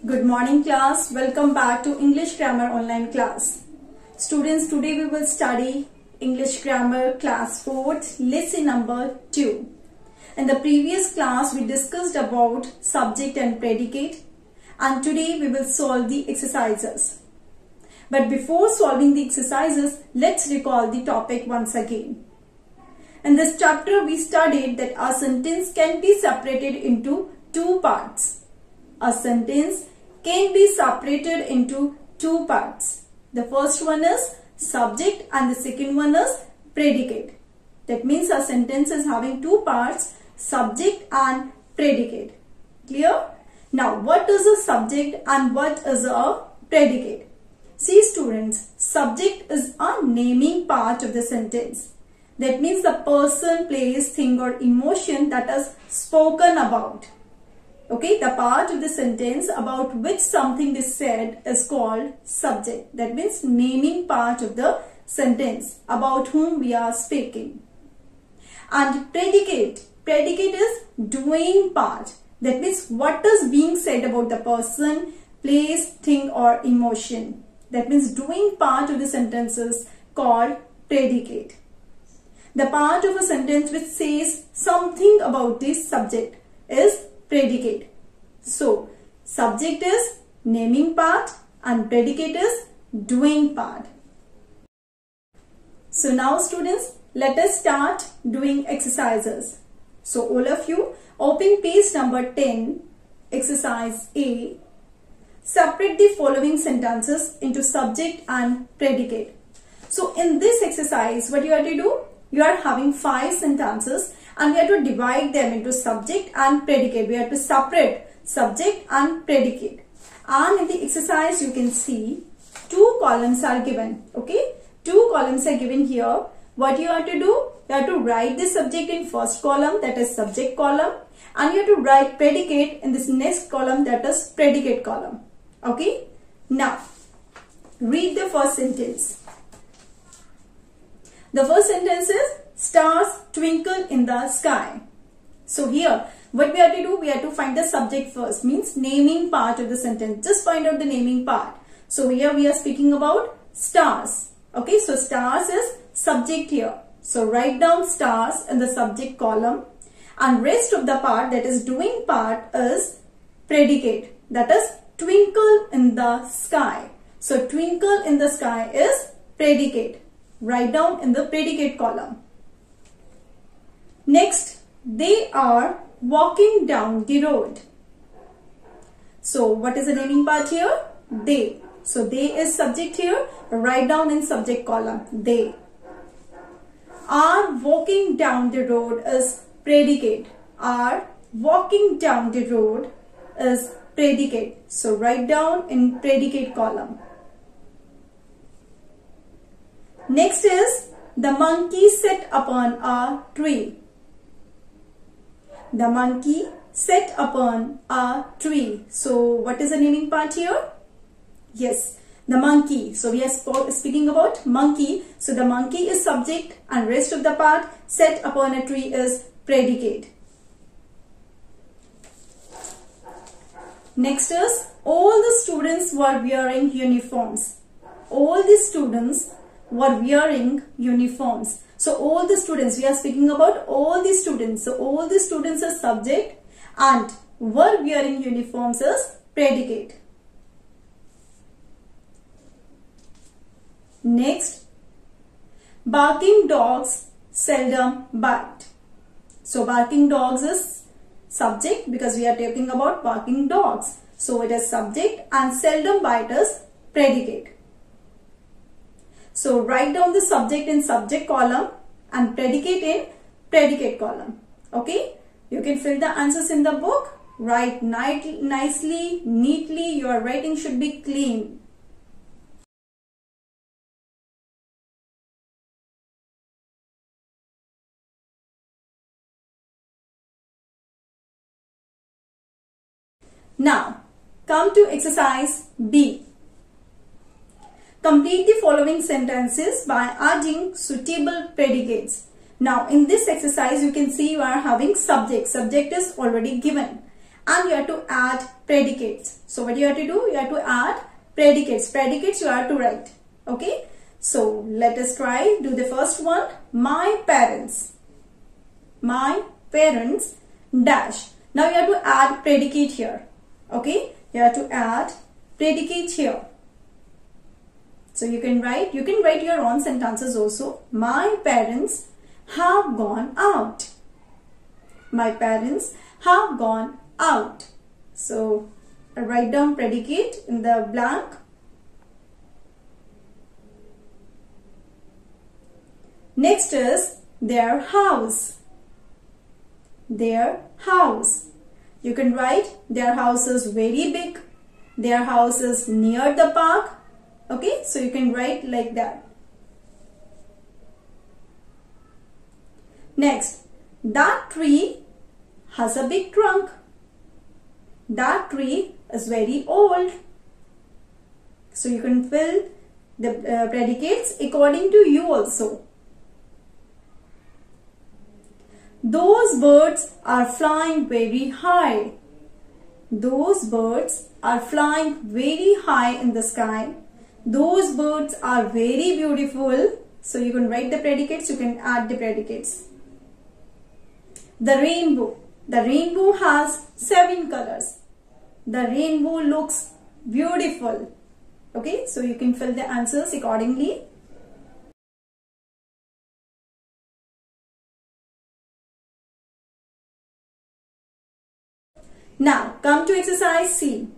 Good morning class. Welcome back to English Grammar online class. Students, today we will study English Grammar class 4th lesson number 2. In the previous class we discussed about subject and predicate, and today we will solve the exercises. But before solving the exercises, let's recall the topic once again. In this chapter we studied that a sentence can be separated into two parts. A sentence can be separated into two parts. The first one is subject and the second one is predicate. That means a sentence is having two parts, subject and predicate. Clear? Now what is a subject and what is a predicate? See students, subject is a naming part of the sentence. That means the person, place, thing or emotion that is spoken about. Okay, the part of the sentence about which something is said is called subject. That means naming part of the sentence about whom we are speaking. And predicate. Predicate is doing part. That means what is being said about the person, place, thing or emotion. That means doing part of the sentence is called predicate. The part of a sentence which says something about this subject is predicate. So, subject is naming part and predicate is doing part. So now students, let us start doing exercises. So all of you open page number 10, exercise A. Separate the following sentences into subject and predicate. So in this exercise, what you have to do? You are having 5 sentences and we have to divide them into subject and predicate. We have to separate subject and predicate. And in the exercise you can see 2 columns are given. Okay, 2 columns are given here. What you have to do? You have to write the subject in first column, that is subject column, and you have to write predicate in this next column, that is predicate column. Okay, now read the first sentence. The first sentence is stars twinkle in the sky. So here what we have to do, we have to find the subject first, means naming part of the sentence. Just find out the naming part. So here we are speaking about stars. Okay, so stars is subject here. So write down stars in the subject column, and rest of the part, that is doing part, is predicate. That is twinkle in the sky. So twinkle in the sky is predicate. Write down in the predicate column. Next, they are walking down the road. So what is the naming part here? They. So they is subject here. Write down in subject column. They are walking down the road is predicate. Are walking down the road is predicate. So write down in predicate column. Next is the monkey sat upon a tree. The monkey sat upon a tree. So what is the naming part here? Yes, the monkey. So we are speaking about monkey. So the monkey is subject and rest of the part, sat upon a tree, is predicate. Next is all the students were wearing uniforms. All the students were wearing uniforms. So all the students, we are speaking about all the students. So all the students are subject and were wearing uniforms is predicate. Next, barking dogs seldom bite. So barking dogs is subject because we are talking about barking dogs. So it is subject and seldom bite is predicate. So write down the subject in subject column and predicate in predicate column. Okay, you can fill the answers in the book. Write nicely, neatly. Your writing should be clean. Now come to exercise B. Complete the following sentences by adding suitable predicates. Now in this exercise you can see you are having subject. Subject is already given. and you have to add predicates. So what you have to do? You have to add predicates. Predicates you have to write. Okay. So let us try. Do the first one. My parents. My parents dash. Now you have to add predicate here. Okay. You have to add predicate here. So you can write your own sentences also. My parents have gone out. My parents have gone out. So write down predicate in the blank. Next is their house. Their house. You can write their house is very big. Their house is near the park. Okay, so you can write like that. Next, that tree has a big trunk. That tree is very old. So you can fill the predicates according to you also. Those birds are flying very high. Those birds are flying very high in the sky. Those birds are very beautiful. So you can write the predicates, you can add the predicates. The rainbow. The rainbow has 7 colors. The rainbow looks beautiful. Okay, so you can fill the answers accordingly. Now come to exercise C.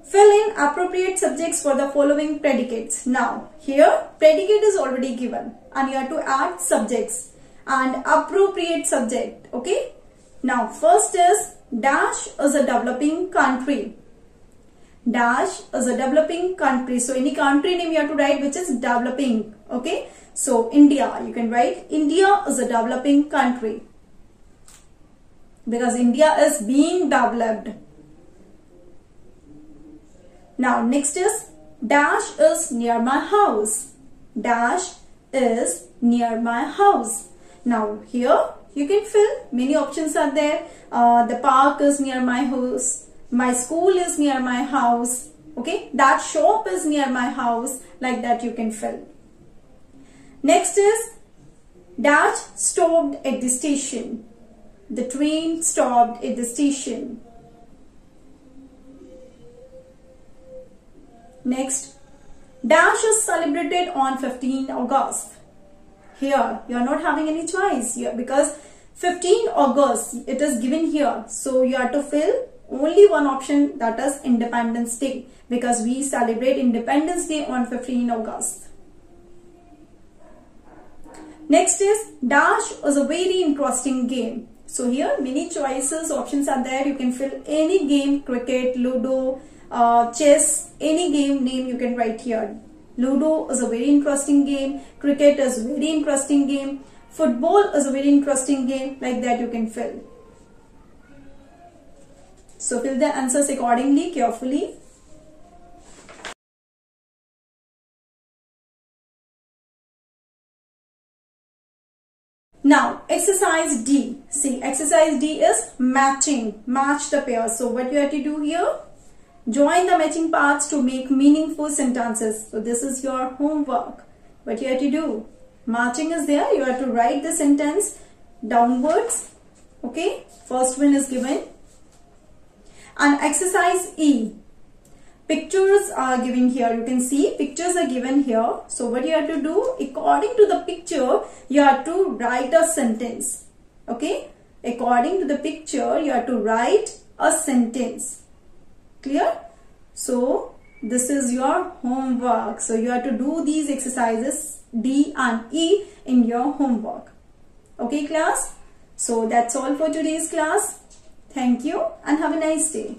Fill in appropriate subjects for the following predicates. Now here predicate is already given and you have to add subjects and appropriate subject. Okay. Now first is dash is a developing country. Dash is a developing country. So any country name you have to write which is developing. Okay. So India, you can write India is a developing country. Because India is being developed. Now next is dash is near my house. Dash is near my house. Now here you can fill, many options are there. The park is near my house. My school is near my house. Okay, that shop is near my house. Like that you can fill. Next is dash stopped at the station. The train stopped at the station. Next, dash is celebrated on 15 August. Here, you are not having any choice here because 15 August, it is given here. So, you have to fill only one option, that is Independence Day. Because we celebrate Independence Day on 15 August. Next is, dash is a very interesting game. So here many choices, options are there. You can fill any game, cricket, ludo, chess, any game name you can write here. Ludo is a very interesting game. Cricket is a very interesting game. Football is a very interesting game. Like that you can fill. So fill the answers accordingly, carefully. Now exercise D. See, exercise D is matching. Match the pairs. So what you have to do here? Join the matching parts to make meaningful sentences. So this is your homework. What you have to do? Matching is there. You have to write the sentence downwards. Okay. First one is given. And exercise E. Pictures are given here. You can see pictures are given here. So what you have to do? According to the picture, you have to write a sentence. Okay. According to the picture, you have to write a sentence. Clear? So this is your homework. So you have to do these exercises D and E in your homework. Okay class? So that's all for today's class. Thank you and have a nice day.